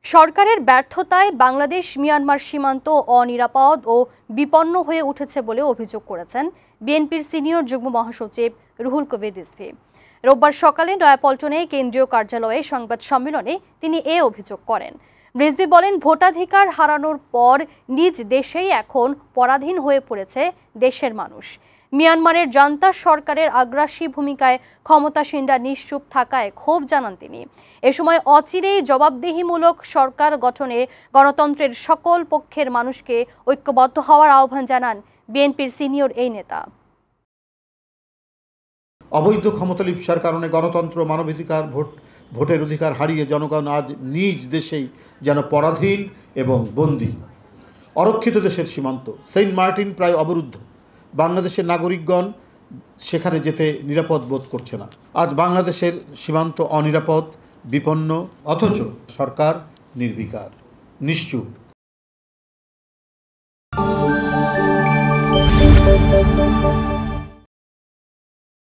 সরকারের ব্যর্থতায় বাংলাদেশ মিয়ানমার সীমান্ত অনিরাপদ ও বিপন্ন হয়ে উঠেছে বলে অভিযোগ করেছেন বিএনপির সিনিয়র যুগ্ম মহাসচিব রুহুল কবির রিজভী। রোববার সকালে নয়াপল্টনে কেন্দ্রীয় কার্যালয়ে সংবাদ সম্মেলনে তিনি এ অভিযোগ করেন। রিজভী বলেন, ভোটাধিকার হারানোর পর নিজ দেশেই এখন পরাধীন হয়ে পড়েছে দেশের মানুষ। মিয়ানমারের জান্তা সরকারের আগ্রাসী ভূমিকায় ক্ষমতাসীনরা নিশ্চুপ থাকায় ক্ষোভ জানান তিনি। এ সময় অচিরেই জবাবদিহিমূলক সরকার গঠনে গণতন্ত্রের সকল পক্ষের মানুষকে ঐক্যবদ্ধ হওয়ার আহ্বান জানান বিএনপির সিনিয়র এই নেতা। অবৈধ ক্ষমতালিপ্সার কারণে গণতন্ত্র, মানবাধিকার, ভোটের অধিকার হারিয়ে জনগণ আজ নিজ দেশেই যেন পরাধীন এবং বন্দী। অরক্ষিত দেশের সীমান্ত সেন্ট মার্টিন প্রায় অবরুদ্ধ। বাংলাদেশের নাগরিকগণ সেখানে যেতে নিরাপদ বোধ করছে না। আজ বাংলাদেশের সীমান্ত অনিরাপদ, বিপন্ন, অথচ সরকার নির্বিকার, নিশ্চুপ।